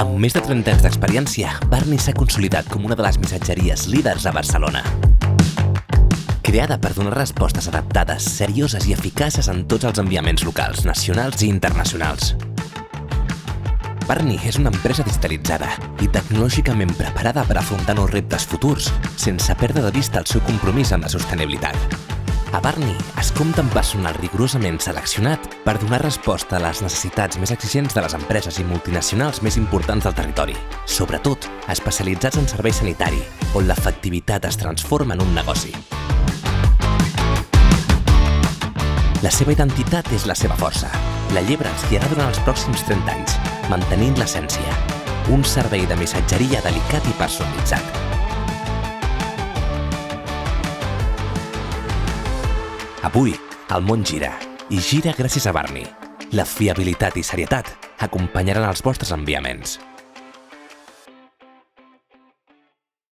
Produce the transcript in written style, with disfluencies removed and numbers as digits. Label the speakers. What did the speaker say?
Speaker 1: Amb més de 30 anys d'experiència, Barney s'ha consolidat com una de les missatgeries líders a Barcelona. Creada per donar respostes adaptades, serioses i eficaces en tots els enviaments locals, nacionals i internacionals. Barney és una empresa digitalitzada i tecnològicament preparada per afrontar nous reptes futurs, sense perdre de vista el seu compromís amb la sostenibilitat. A Barney es compta amb personal rigorosament seleccionat per donar resposta a les necessitats més exigents de les empreses i multinacionals més importants del territori, sobretot especialitzats en servei sanitari, on l'efectivitat es transforma en un negoci. La seva identitat és la seva força. La llebre els guiarà durant els pròxims 30 anys, mantenint l'essència. Un servei de missatgeria delicat i personalitzat. Avui, el món gira, i gira gràcies a Barney. La fiabilitat i serietat acompanyaran els vostres enviaments.